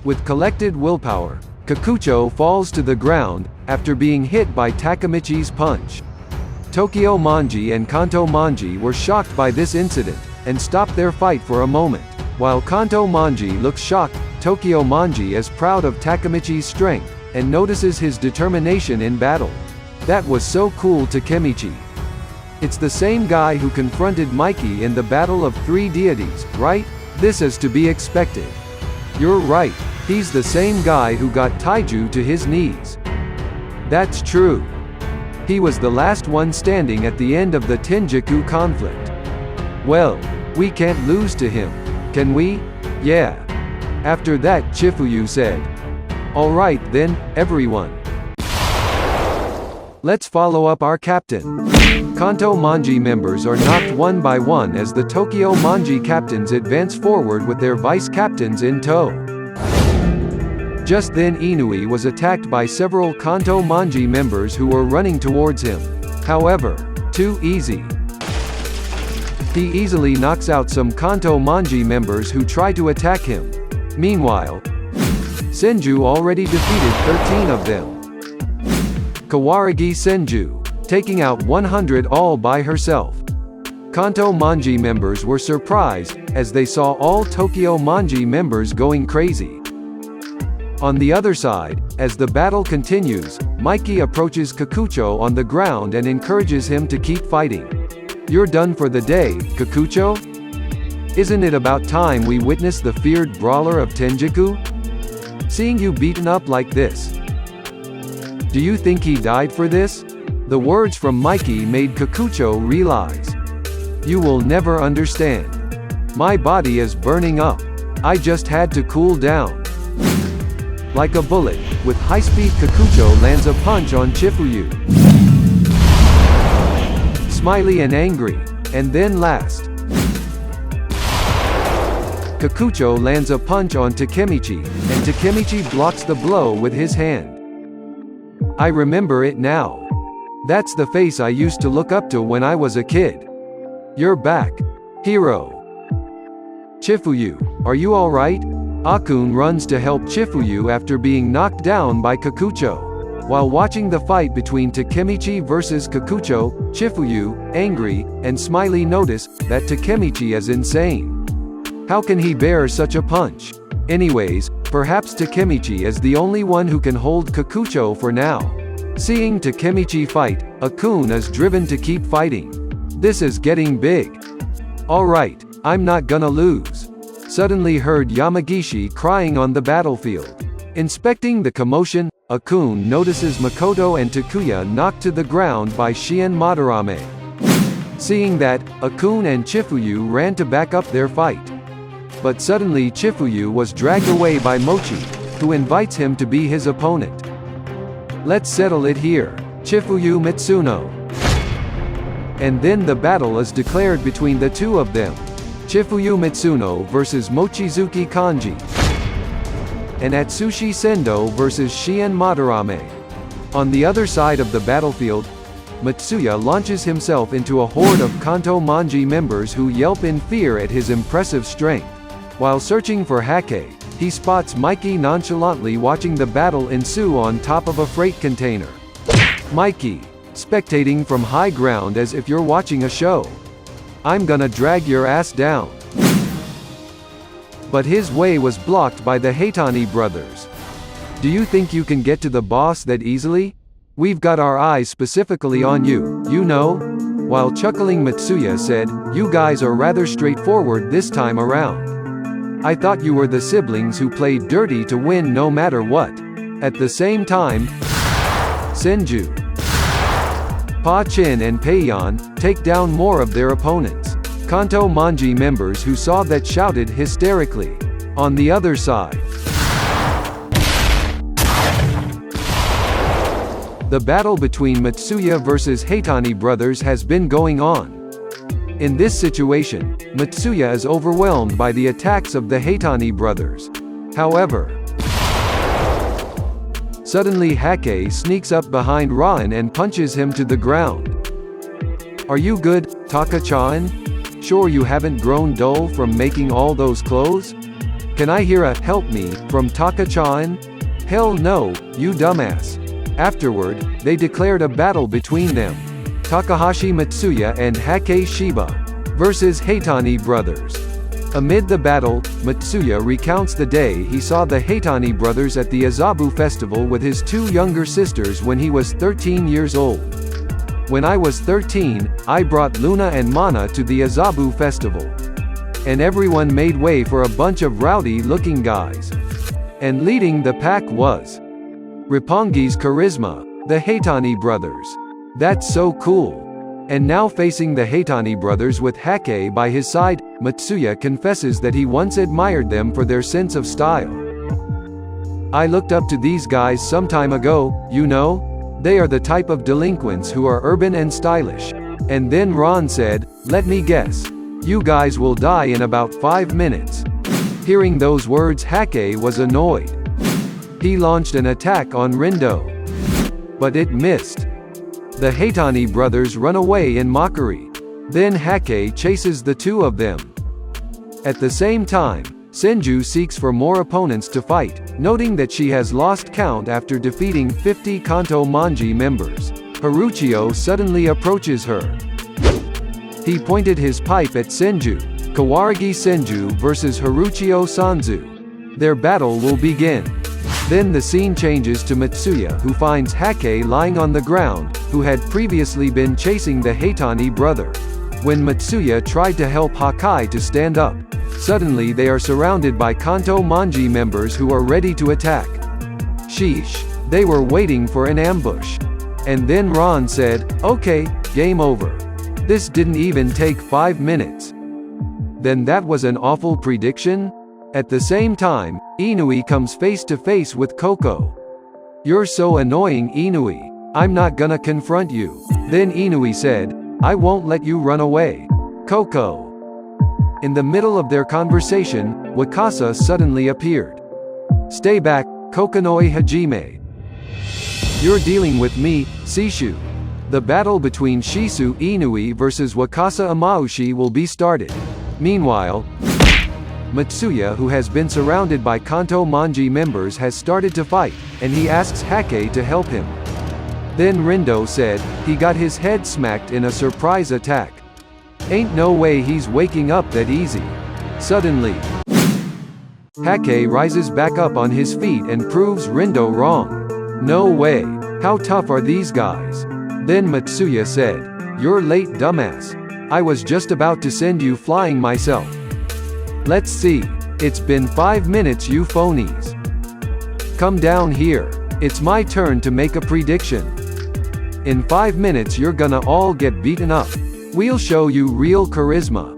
With collected willpower, Kikucho falls to the ground, after being hit by Takemichi's punch. Tokyo Manji and Kanto Manji were shocked by this incident, and stopped their fight for a moment. While Kanto Manji looks shocked, Tokyo Manji is proud of Takemichi's strength, and notices his determination in battle. That was so cool, Takemichi. It's the same guy who confronted Mikey in the Battle of Three Deities, right? This is to be expected. You're right, he's the same guy who got Taiju to his knees. That's true. He was the last one standing at the end of the Tenjiku conflict. Well, we can't lose to him, can we? Yeah. After that, Chifuyu said. Alright then, everyone. Let's follow up our captain. Kanto Manji members are knocked one by one as the Tokyo Manji captains advance forward with their vice-captains in tow. Just then Inui was attacked by several Kanto Manji members who were running towards him. However, too easy. He easily knocks out some Kanto Manji members who try to attack him. Meanwhile, Senju already defeated 13 of them. Kawaragi Senju, taking out 100 all by herself. Kanto Manji members were surprised, as they saw all Tokyo Manji members going crazy. On the other side, as the battle continues, Mikey approaches Kikucho on the ground and encourages him to keep fighting. You're done for the day, Kikucho? Isn't it about time we witness the feared brawler of Tenjiku? Seeing you beaten up like this. Do you think he died for this? The words from Mikey made Kikucho realize. You will never understand. My body is burning up. I just had to cool down. Like a bullet, with high speed Kikucho lands a punch on Chifuyu. Smiley and angry, and then last. Kikucho lands a punch on Takemichi, and Takemichi blocks the blow with his hand. I remember it now. That's the face I used to look up to when I was a kid. You're back, hero. Chifuyu, are you alright? Akun runs to help Chifuyu after being knocked down by Kikucho. While watching the fight between Takemichi versus Kikucho, Chifuyu, angry, and Smiley notice that Takemichi is insane. How can he bear such a punch? Anyways, perhaps Takemichi is the only one who can hold Kikucho for now. Seeing Takemichi fight, Akun is driven to keep fighting. This is getting big. Alright, I'm not gonna lose. Suddenly heard Yamagishi crying on the battlefield. Inspecting the commotion, Akun notices Makoto and Takuya knocked to the ground by Shien Madarame. Seeing that, Akun and Chifuyu ran to back up their fight. But suddenly Chifuyu was dragged away by Mochi, who invites him to be his opponent. Let's settle it here, Chifuyu Mitsuno. And then the battle is declared between the two of them. Chifuyu Mitsuno versus Mochizuki Kanji. And Atsushi Sendo versus Shien Madarame. On the other side of the battlefield, Mitsuya launches himself into a horde of Kanto Manji members who yelp in fear at his impressive strength. While searching for Hake, he spots Mikey nonchalantly watching the battle ensue on top of a freight container. Mikey, spectating from high ground as if you're watching a show. I'm gonna drag your ass down. But his way was blocked by the Heitani brothers. Do you think you can get to the boss that easily? We've got our eyes specifically on you, you know? While chuckling, Mitsuya said, you guys are rather straightforward this time around. I thought you were the siblings who played dirty to win no matter what. At the same time, Senju, Pa-chin and Peiyon take down more of their opponents. Kanto Manji members who saw that shouted hysterically. On the other side, the battle between Mitsuya versus Heitani brothers has been going on. In this situation, Mitsuya is overwhelmed by the attacks of the Heitani brothers. However, suddenly Hake sneaks up behind Raan and punches him to the ground. Are you good, Taka-chan? Sure you haven't grown dull from making all those clothes? Can I hear a "help me" from Taka-chan? Hell no, you dumbass. Afterward, they declared a battle between them. Takahashi Matsuya and Hake Shiba versus Heitani brothers. Amid the battle, Matsuya recounts the day he saw the Heitani brothers at the Azabu festival with his two younger sisters when he was 13 years old. When I was 13, I brought Luna and Mana to the Azabu festival. And everyone made way for a bunch of rowdy-looking guys. And leading the pack was Roppongi's Charisma, the Heitani brothers. That's so cool. And now facing the Heitani brothers with Hake by his side, Matsuya confesses that he once admired them for their sense of style. I looked up to these guys some time ago, you know? They are the type of delinquents who are urban and stylish. And then Ron said, let me guess. You guys will die in about 5 minutes. Hearing those words, Hake was annoyed. He launched an attack on Rindo. But it missed. The Heitani brothers run away in mockery. Then Hake chases the two of them. At the same time, Senju seeks for more opponents to fight, noting that she has lost count after defeating 50 Kanto Manji members. Haruchio suddenly approaches her. He pointed his pipe at Senju. Kawaragi Senju versus Haruchio Sanzu. Their battle will begin. Then the scene changes to Matsuya, who finds Hake lying on the ground, who had previously been chasing the Heitani brother. When Matsuya tried to help Hakai to stand up, suddenly they are surrounded by Kanto Manji members who are ready to attack. Sheesh. They were waiting for an ambush. And then Ron said, okay, game over. This didn't even take 5 minutes. Then that was an awful prediction? At the same time, Inui comes face to face with Koko. You're so annoying, Inui. I'm not gonna confront you. Then Inui said, I won't let you run away. Koko. In the middle of their conversation, Wakasa suddenly appeared. Stay back, Kokonoi Hajime. You're dealing with me, Shishu. The battle between Shisu Inui versus Wakasa Amaushi will be started. Meanwhile, Matsuya, who has been surrounded by Kanto Manji members, has started to fight, and he asks Hake to help him. Then Rindo said, he got his head smacked in a surprise attack. Ain't no way he's waking up that easy. Suddenly, Hake rises back up on his feet and proves Rindo wrong. No way. How tough are these guys? Then Matsuya said, you're late, dumbass. I was just about to send you flying myself. Let's see. It's been 5 minutes, you phonies. Come down here. It's my turn to make a prediction. In 5 minutes you're gonna all get beaten up. We'll show you real charisma.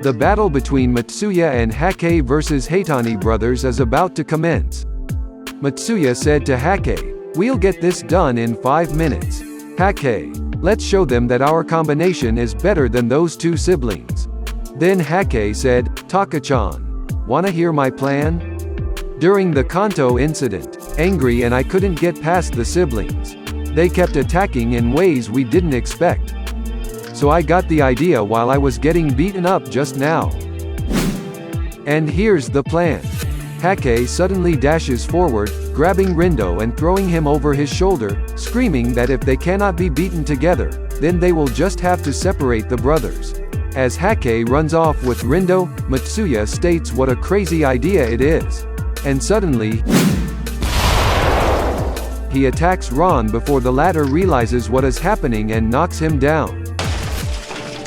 The battle between Matsuya and Hake versus Heitani brothers is about to commence. Matsuya said to Hake, we'll get this done in 5 minutes. Hake, let's show them that our combination is better than those two siblings. Then Hake said, Taka-chan, wanna hear my plan? During the Kanto incident, angry and I couldn't get past the siblings. They kept attacking in ways we didn't expect. So I got the idea while I was getting beaten up just now. And here's the plan. Hake suddenly dashes forward, grabbing Rindo and throwing him over his shoulder, screaming that if they cannot be beaten together, then they will just have to separate the brothers. As Hake runs off with Rindo, Matsuya states what a crazy idea it is. And suddenly, he attacks Ron before the latter realizes what is happening and knocks him down.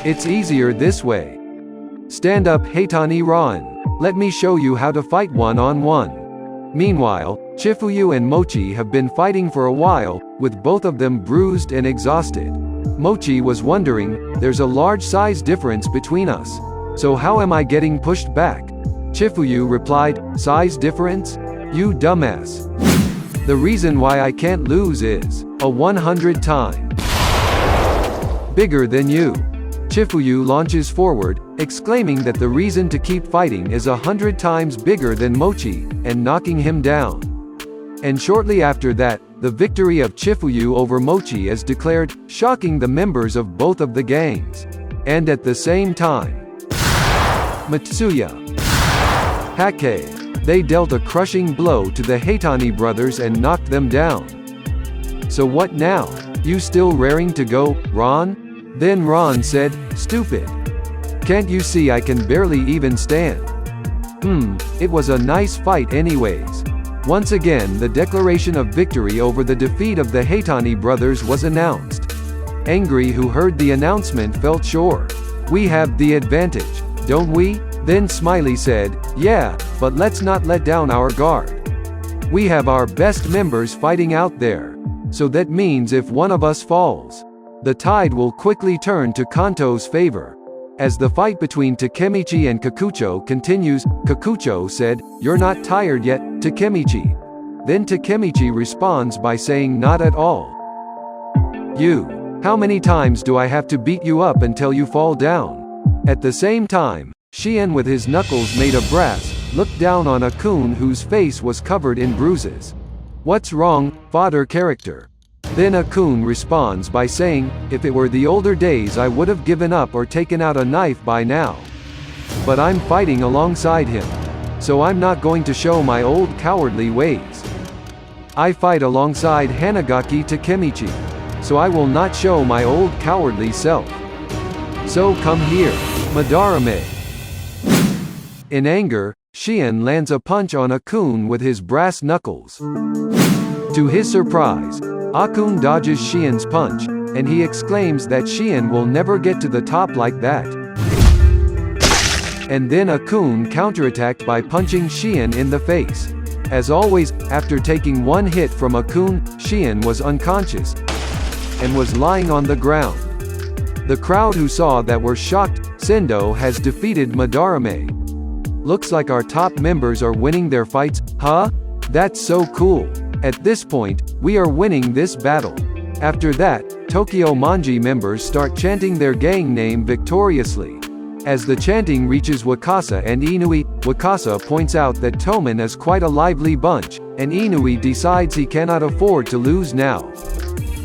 It's easier this way. Stand up, Heitani Ron. Let me show you how to fight one-on-one. Meanwhile, Chifuyu and Mochi have been fighting for a while, with both of them bruised and exhausted. Mochi was wondering, there's a large size difference between us. So how am I getting pushed back? Chifuyu replied, size difference? You dumbass. The reason why I can't lose is a 100 times bigger than you. Chifuyu launches forward, exclaiming that the reason to keep fighting is 100 times bigger than Mochi, and knocking him down. And shortly after that, the victory of Chifuyu over Mochi is declared, shocking the members of both of the gangs. And at the same time, Matsuya, Hake, they dealt a crushing blow to the Heitani brothers and knocked them down. "So what now? You still raring to go, Ron?" Then Ron said, "Stupid. Can't you see I can barely even stand?" It was a nice fight anyways. Once again the declaration of victory over the defeat of the Heitani brothers was announced. Angry, who heard the announcement, felt sure. "We have the advantage, don't we?" Then Smiley said, "Yeah, but let's not let down our guard. We have our best members fighting out there. So that means if one of us falls, the tide will quickly turn to Kanto's favor." As the fight between Takemichi and Kikucho continues, Kikucho said, "You're not tired yet, Takemichi." Then Takemichi responds by saying, "Not at all. You. How many times do I have to beat you up until you fall down?" At the same time, Shien, with his knuckles made of brass, looked down on Akun, whose face was covered in bruises. "What's wrong, fodder character?" Then Akun responds by saying, "If it were the older days I would have given up or taken out a knife by now. But I'm fighting alongside him. So I'm not going to show my old cowardly ways. I fight alongside Hanagaki Takemichi. So I will not show my old cowardly self. So come here, Madarame." In anger, Shien lands a punch on Akun with his brass knuckles. To his surprise, Akun dodges Shien's punch, and he exclaims that Shien will never get to the top like that. And then Akun counterattacked by punching Shien in the face. As always, after taking one hit from Akun, Shien was unconscious and was lying on the ground. The crowd who saw that were shocked. Sendo has defeated Madarame. Looks like our top members are winning their fights, huh? That's so cool. At this point, we are winning this battle. After that, Tokyo Manji members start chanting their gang name victoriously. As the chanting reaches Wakasa and Inui, Wakasa points out that Toman is quite a lively bunch, and Inui decides he cannot afford to lose now.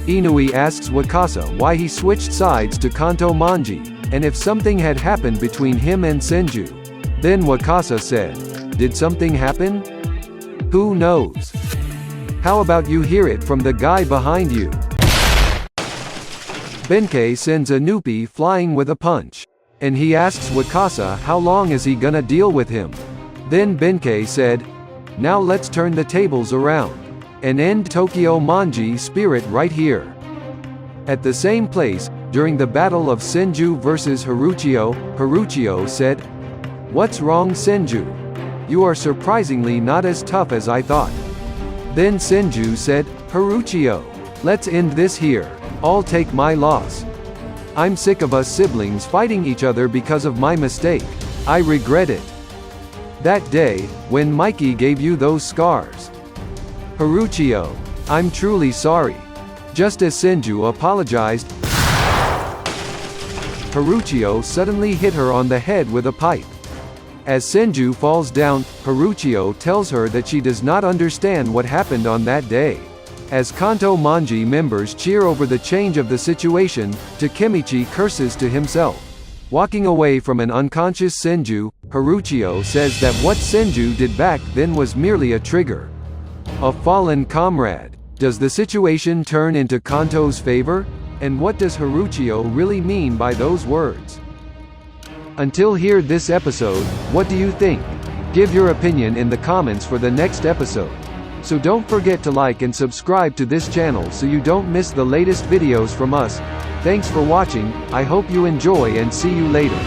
Inui asks Wakasa why he switched sides to Kanto Manji, and if something had happened between him and Senju. Then Wakasa said, "Did something happen? Who knows? How about you hear it from the guy behind you?" Benkei sends a Nupi flying with a punch. And he asks Wakasa how long is he gonna deal with him. Then Benkei said, "Now let's turn the tables around and end Tokyo Manji spirit right here." At the same place, during the battle of Senju versus Haruchio, Haruchio said, "What's wrong, Senju? You are surprisingly not as tough as I thought." Then Senju said, "Haruchio, let's end this here. I'll take my loss. I'm sick of us siblings fighting each other because of my mistake. I regret it. That day, when Mikey gave you those scars. Haruchio, I'm truly sorry." Just as Senju apologized, Haruchio suddenly hit her on the head with a pipe. As Senju falls down, Haruchio tells her that she does not understand what happened on that day. As Kanto Manji members cheer over the change of the situation, Takemichi curses to himself. Walking away from an unconscious Senju, Haruchio says that what Senju did back then was merely a trigger. A fallen comrade. Does the situation turn into Kanto's favor? And what does Haruchio really mean by those words? Until here this episode, what do you think? Give your opinion in the comments for the next episode. So don't forget to like and subscribe to this channel so you don't miss the latest videos from us. Thanks for watching, I hope you enjoy and see you later.